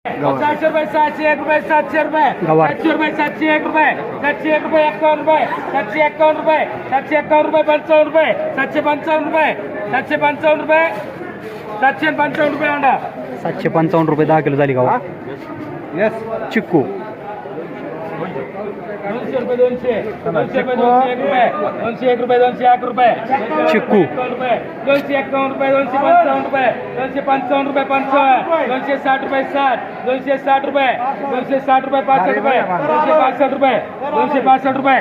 700 रुपये 701 रुपये 700 रुपये गवार 700 रुपये 701 रुपये 701 रुपये 51 रुपये 751 रुपये 751 रुपये 55 रुपये 755 रुपये 755 रुपये 755 रुपये अंडा 755 रुपये 10 किलो झाली गावा. यस चिक्कू 200 रुपये 200 रुपये 201 रुपये 201 रुपये चिक्कू 251 रुपये 255 रुपये 255 रुपये 55 260 रुपये 60 260 रुपये 260 रुपये 65 रुपये 265 रुपये 265 रुपये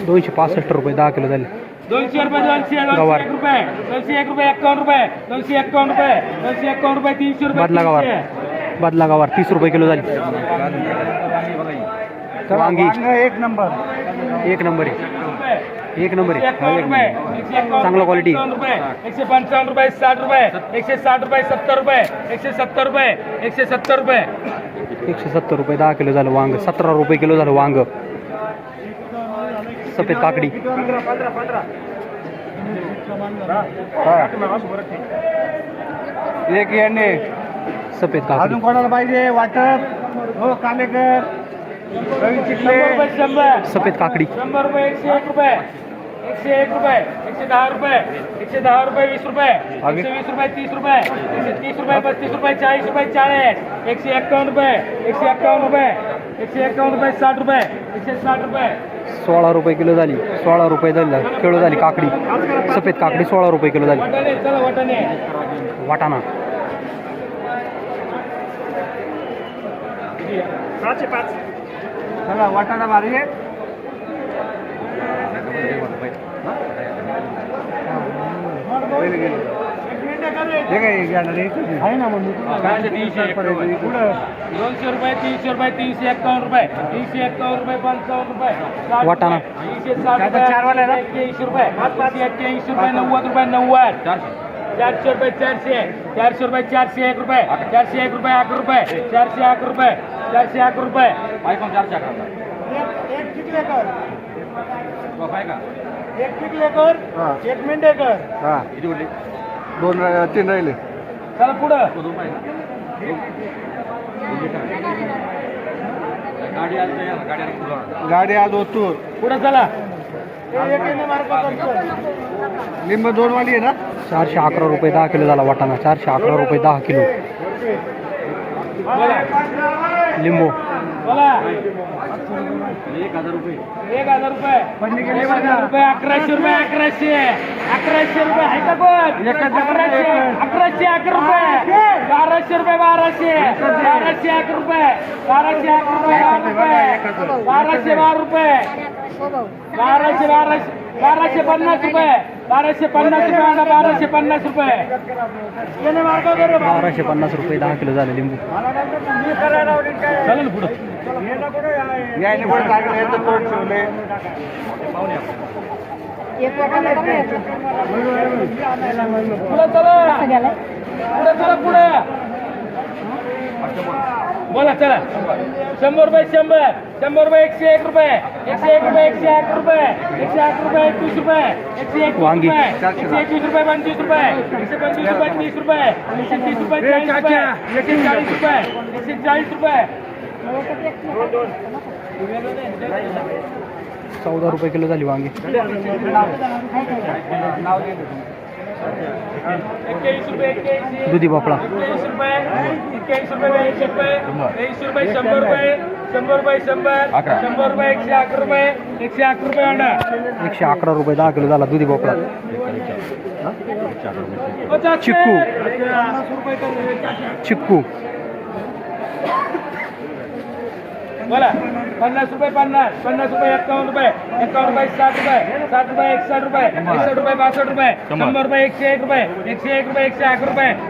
265 रुपये 10 किलो झाले. 200 रुपये 200 गवार. 201 रुपये 201 रुपये 51 रुपये 251 रुपये 251 रुपये 300 रुपये बदला गवार 300. बदला गवार 30 रुपये किलो झाली. वांगी एक नंबर एक नंबर आहे. एक नंबर आहे. 151 रुपये चांगला क्वालिटी. 155 रुपये 60 रुपये 160 रुपये 70 रुपये 170 रुपये 170 रुपये 170 रुपये 10 किलो झालं वांग. 17 रुपये किलो झालं वांग. सफेद काकडी एक यांनी सफेद अजून काकडी कोणाला पाहिजे वाटप हो कालेकर रवी चिखले 100 रुपये 100 सफेद काकडी 100 रुपये 101 रुपये 101 रुपये 110 रुपये 110 रुपये 20 रुपये 120 रुपये 30 रुपये 130 रुपये 35 रुपये 40 रुपये 40 151 रुपये 151 रुपये 151 रुपये 60 रुपये 160 रुपये 16 रुपये किलो झाली. 16 रुपये झाली किलो झाली काकडी. सफेद काकडी 16 रुपये किलो झाली. वाटाणे चला वाटाणे वाटाणा 705 चला वाटाणा भारी आहे. पहिले गेले. हे काय घेणार आहे ना म्हणून 200 रुपये 300 रुपये 351 रुपये 351 रुपये 55 रुपये 60 वाटाणा. 360 आता चार वाले ना? 81 रुपये 81 रुपये 90 रुपये 90 400 रुपये 400 रुपये 401 रुपये 401 रुपये 1 रुपये 401 रुपये 401 रुपये एक टिकलेकर एक मेंढेकर हा दोन तीन राहिले. चला पुढं गाडी आज ओतूर पुढं चला लिंब दोन वाली आहे ना. 411 रुपये 10 किलो झाला वाटाणा. 411 रुपये 10 किलो. लिंबू बोला 1000 रुपये 1100 रुपये 1100 रुपये 1100 रुपये आहे का कोण 1100 11 रुपये 1200 रुपये 1200 1 रुपये 1200 1 रुपये 1200 रुपये 1250 रुपये 1250 रुपये 1250 रुपये 10 किलो झाले लिंबू. चालेल पुढं यायने पण चांगले तर तोड ठेवले. पुढं चला पुढं बोला चला 100 रुपये 100 रुपये 101 रुपये 101 रुपये 108 रुपये 108 रुपये 21 रुपये 121 वांगी. रुपये 121 रुपये 25 रुपये 125 रुपये 30 रुपये 130 रुपये 40 रुपये 140 रुपये 140 रुपये 14 रुपये किलो झाली वांगी. 21 रुपये 21 दुधी भोपळा 21 रुपये 21 रुपये 22 रुपये 100 रुपये 100 रुपये 100 रुपये 111 रुपये 111 रुपये अंडा 111 रुपये 10 किलो झाला दुधी भोपळा. 50 चिक्कू चिक्कू बोला 50 रुपये 50 रुपये 51 रुपये 60 रुपये 60 रुपये 61 रुपये 61 रुपये 62 रुपये 100 रुपये 101 रुपये 101 रुपये 108 रुपये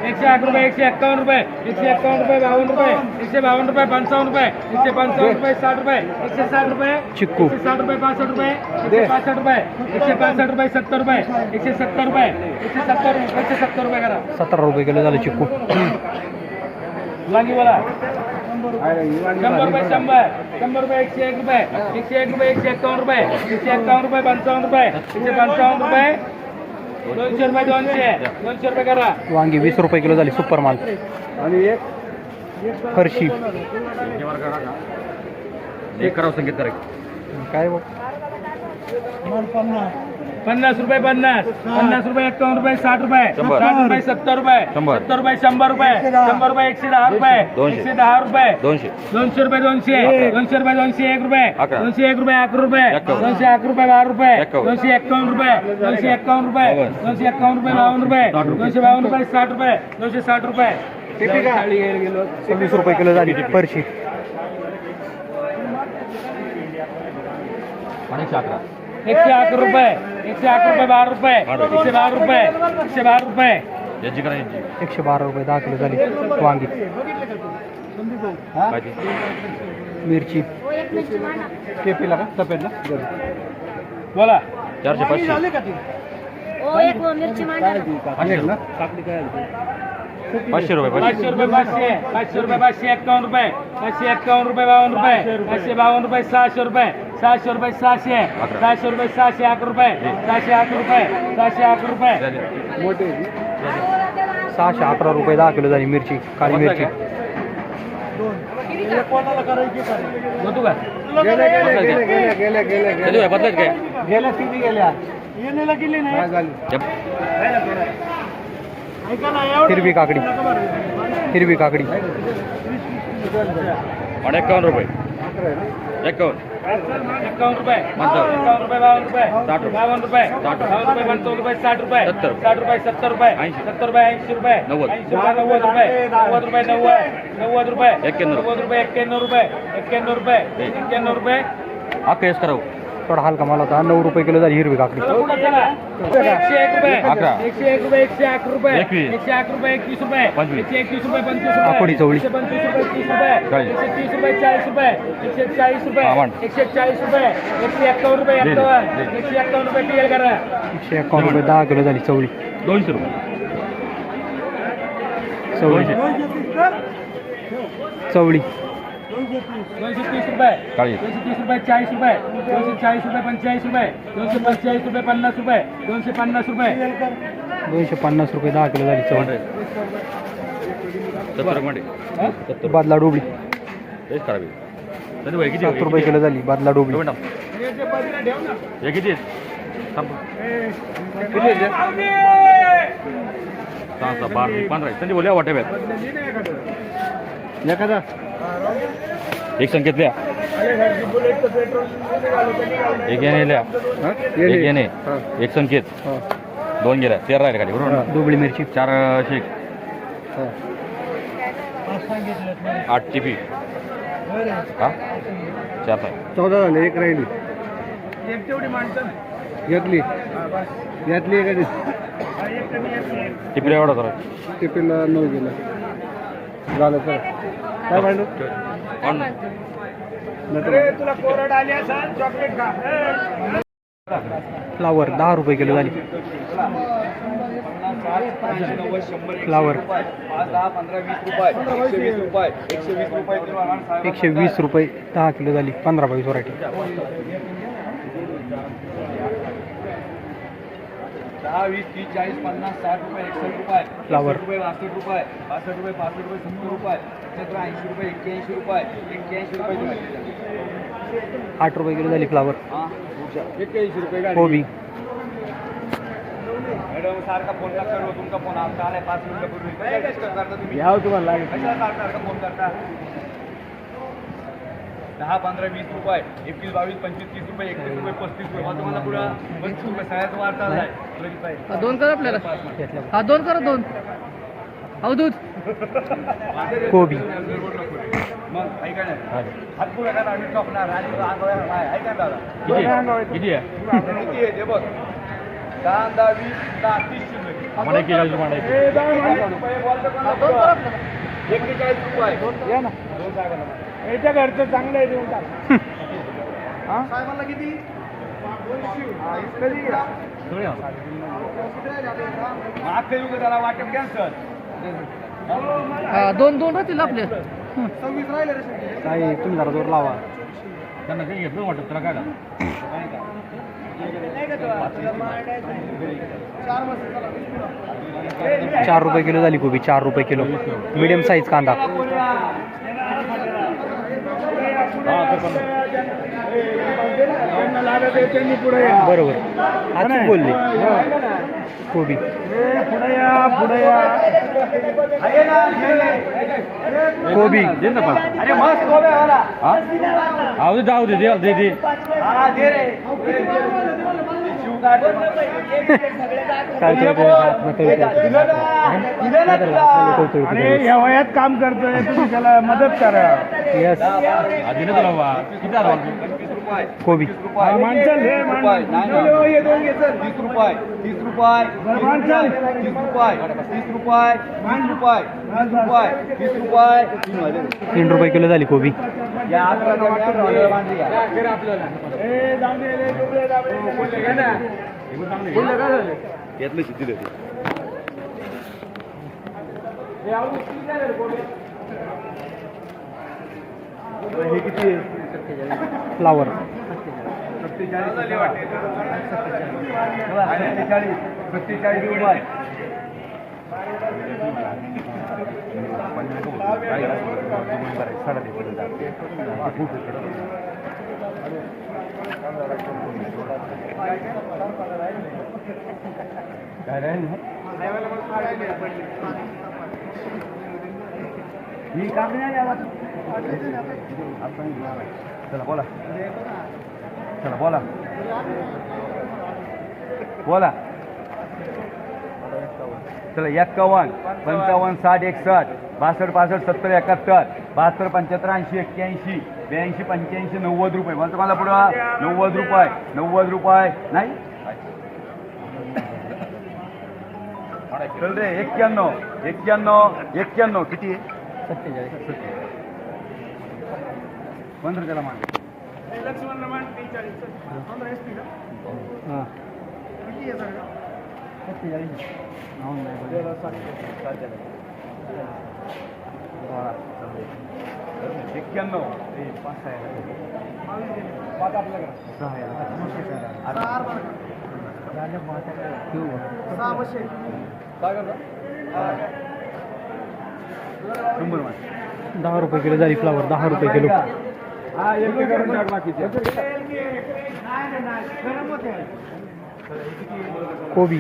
108 रुपये 151 रुपये 151 रुपये 52 रुपये 152 रुपये 55 रुपये 155 रुपये 60 रुपये 160 रुपये चिक्कू 160 रुपये 65 रुपये 165 रुपये 165 रुपये 70 रुपये 170 रुपये 170 रुपये करा 17 रुपये किलो झाले चिक्कू. वांगी बोला 100 रुपये 100 रुपये 101 रुपये 101 रुपये 151 रुपये 151 रुपये 55 रुपये 155 रुपये 200 रुपये 200 रुपये करा. वांगी 20 रुपये किलो झाली सुपर माल. आणि एक फरशी एक करावं संगीत करायचं काय बघ 50 रुपये 50 50 रुपये 51 रुपये 60 रुपये 60 रुपये 70 रुपये 70 रुपये 100 रुपये 100 रुपये 110 रुपये 110 रुपये 200 रुपये 200 200 रुपये 201 रुपये 201 रुपये 11 रुपये 211 रुपये 12 रुपये 251 रुपये 251 रुपये 251 रुपये 52 रुपये 252 रुपये 60 रुपये 260 रुपये 26 रुपये किलो झाली फरशी. आणि 11 111 रुपये 111 रुपये 12 रुपये 112 रुपये 112 रुपये याची करा याची 112 रुपये 10 किलो झाली वांगी. मिरची केपीला का सफेदला बोला 400 500 मिरची मांडा ना. 500 रुपये 500 रुपये 500 500 रुपये 551 रुपये 551 रुपये 52 रुपये 552 रुपये 600 रुपये 600 रुपये 600 600 रुपये 601 रुपये 601 रुपये 601 रुपये 611 रुपये 10 किलो झाली मिरची काळी मिरची. होतो का बदलत काय गेल्या किती गेल्या हिरवी काकडी हिरवी काकडी 51 रुपये 51 51 रुपये 51 रुपये 52 रुपये 52 रुपये 55 रुपये 60 रुपये 60 रुपये 70 रुपये 70 रुपये 80 रुपये 90 रुपये 90 रुपये 90 रुपये 91 रुपये 91 रुपये 91 रुपये केस करावं थोडा हलका माल होता 9 रुपये किलो झाली हिरवी काकडी. 101 रुपये 101 रुपये 111 रुपये 111 रुपये 21 रुपये 121 रुपये 25 रुपये आकोडी चवळी 125 रुपये 30 रुपये 130 रुपये 40 रुपये 140 रुपये 140 रुपये 151 रुपये 151 रुपये टीएल करा 151 रुपये 10 किलो झाली चवळी. 200 रुपये चवळी चवळी 230 रुपये काळी 230 रुपये 40 रुपये 240 रुपये 45 रुपये 245 रुपये 50 रुपये 250 रुपये 250 रुपये 10 किलो झाली चवळी. 70 मध्ये बादला डोबळी तेच करावी तरी वय किती 7 रुपये किलो झाली बादला डोबळी. हे किती आहेत 6 12 15 त्यांनी बोलल्या वाटे एखादा एक संकेत लिहा एक याने लिहा एक याने एक संकेत 2 गेल्या 13 राहिले खाली बरोबर ना? डोबळी मिरची 4 शेक 8 टिपी हा 4 आहे 14 झाले एक राहिली तेवढी माणसं घेतली यातली एखादी टिपीला एवढा जरा टिफिनला 9 गेला झालं सर काय पाहिजे तुला कोरड आली असेल चॉकलेट खा फ्लावर 10 रुपये किलो झाली. फ्लावर 120 रुपये 10 किलो झाली 15-22 व्हरायटी. 10 20 30 40 50 60 रुपये 61 रुपये फ्लावर 62 रुपये 62 रुपये 65 रुपये 70 रुपये 80 रुपये 81 रुपये 81 रुपये 8 रुपये किलो झाली फ्लावर. 81 रुपये कोबी मॅडम सारखा फोन करता तुमचा फोन आमचा आलाय 5 मिनिटापूर्वी कशाला डिस्टर्ब करता तुम्ही याव तुम्हाला लागेल कशाला सारखा फोन करता 10 15 20 रुपये 21 22 25 30 रुपये 31 रुपये 35 रुपये तुम्हाला पुढं 25 रुपये सगळ्याचा वार चाललाय 2 कर आपल्याला हा 2 करा 2 अवधूत कोबी मग ऐका ना हात पुढे करा आम्ही टोकणार आणि ऐका ना दादा किती आहे किती आहे ते बघ 10 10 20 10 30 रुपये मला एक किलो मांडायचं 41 रुपये या ना याच्या घरचं चांगलं आहे देऊन टाक साहेबांना किती मागचे युग त्याला वाटप घ्या सर हा 2 राहतील आपले 26 राहिले रे काय तुम्ही जरा जोर लावा. त्यांना काही घेतलं वाटत त्याला काय झालं? 4 रुपये किलो झाली कोबी 4 रुपये किलो. मीडियम साईज कांदा त्यांना लागत आहे त्यांनी पुढे या. बरोबर अचूक बोलले कोबी पुढे या पुढे या कोबी अरे मस्त कोबी वाला जाऊ दे दे हा दे रे शिवकाठ अरे या वयात काम करतोय तुम्ही त्याला मदत करा यस कोबी माणसाल हे माणसाल 30 रुपये 30 रुपये 30 रुपये 30 रुपये 20 रुपये 20 रुपये 30 रुपये 3 रुपये किलो झाली कोबी या घेतलं शिथिल हे किती फ्लावर 47 रुपये ही काम नाही चला बोला चला बोला बोला चला 51 55 60 61 62 65 70 71 72 75 80 81 82 85 90 रुपये म्हणतो मला पुढं 90 रुपये नाही चल रे 91 किती आहे 15 त्याला मान हां 10 रुपये किलो झाली फ्लावर 10 रुपये किलो कोबी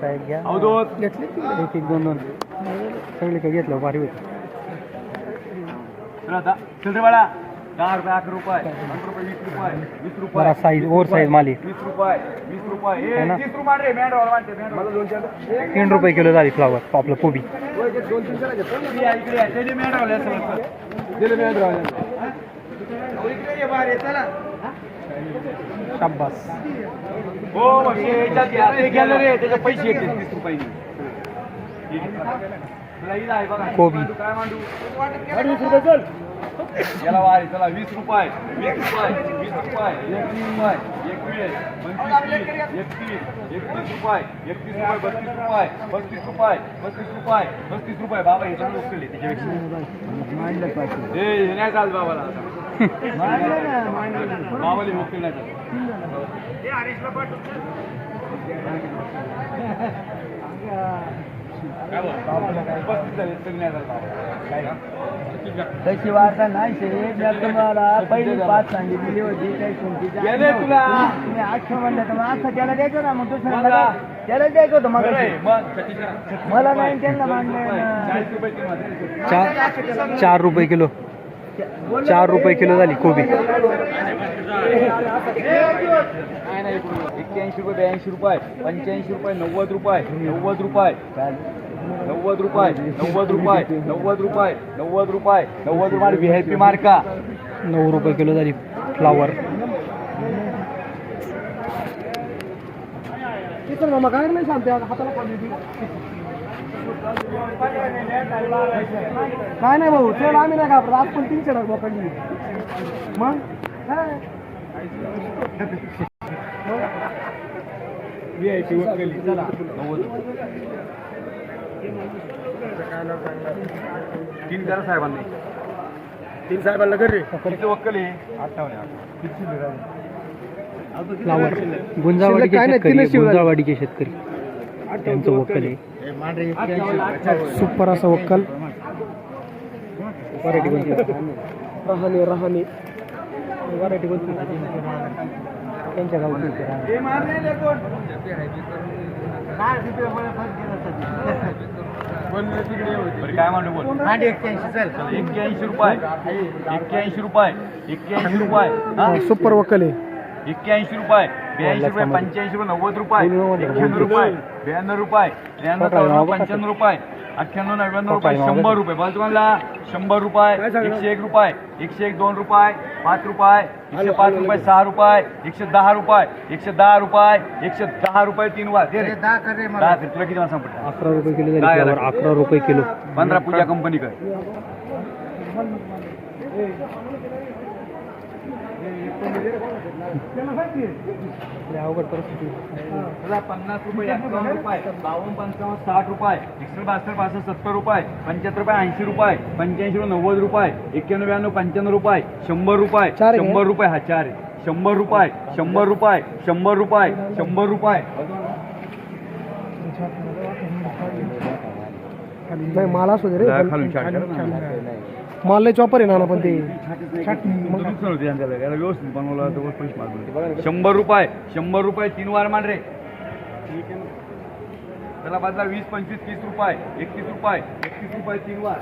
काय घ्या घेतले एक एक दोन सगळे काय घेतलं भारी होतं चल रे बाळा 10 रुपये 8 रुपये 15 रुपये 20 रुपये बरा साईज ओव्हर साईज माली 20 रुपये है ना? 30 रुपये रे मॅन वाटते मला 3 रुपये किलो झाली फ्लावर आपलं कोबी इकडे मॅन रावले शाब्बास हो गेलं रे त्याचे पैसे येते 30 रुपये कोबी काय मांडू याला वारी चला 20 रुपये 20 रुपये 20 रुपये 21 रुपये 21 31 रुपये 32 रुपये 33 रुपये 35 रुपये बाबा हे चांगलं उचलले त्याच्यापेक्षा हे नाही चालत बाबाला बाबाला उचल नाही चालत तशी वार्ता नाही साहेब मी तुम्हाला पहिली 5 सांगितलेली होती काही तुमची तुला तुम्ही 800 म्हणलं तर मग असं त्याला द्यायचं ना मग दुसऱ्याला त्याला द्यायचं होतं मग मला नाही त्यांना मानलं 4 रुपये किलो 4 रुपये किलो झाली कोबी 81 रुपये 82 रुपये 85 रुपये 90 रुपये 90 रुपये 90 रुपये 90 रुपये 90 रुपये 90 रुपये 90 रुपये VIP मार्का 9 रुपये किलो झाली फ्लावर मामा काय नाही सांगते हाताला पाणी काय नाही भाऊ चल आम्ही नाही घाबरत आज पण 300 टाका पडली मग तीन करा साहेबांनी 3 साहेबांना कर रे किती वक्कल आहे फ्लावर गुंजावाडीचे शेतकरी गुंजावाडीचे शेतकरी त्यांचं वक्कल आहे सुपर असं वक्कल रहाणे व्हरायटी कोणती त्यांच्या गावची बरं काय म्हणतो बोल 81 रुपये 81 रुपये 81 रुपये हा? सुपर वकल आहे 81 रुपये 82 रुपये 85 रुपये 90 रुपये 91 रुपये 92 रुपये 93 95 रुपये 98 99 रुपये 100 रुपये बोल तुम्हाला 100 रुपये 101 रुपये 101 2 रुपये 5 रुपये 105 रुपये 6 रुपये 110 रुपये 110 रुपये 110 रुपये 3 वार दे रे 10 कर तुला किती वाजता पडतं 11 रुपये किलो झाली 11 रुपये किलो 15 पूजा कंपनी कर अवघड परिस्थिती 50 रुपये 51 रुपये 52 55 60 रुपये 61 62 70 रुपये 75 रुपये 80 रुपये 85 रुपये 90 रुपये 91 92 95 रुपये 100 रुपये 100 रुपये हा चार 100 रुपये 100 रुपये 100 रुपये 100 रुपये नाही मला असू दे रे खालून चाट कर ना माल लय चॉपर आहे ना पण ते व्यवस्थित बनवला तर पैसे मागवले 100 रुपये 100 रुपये 3 वार मान रे त्याला बदला 20 25 30 रुपये 31 रुपये 31 रुपये 3 वार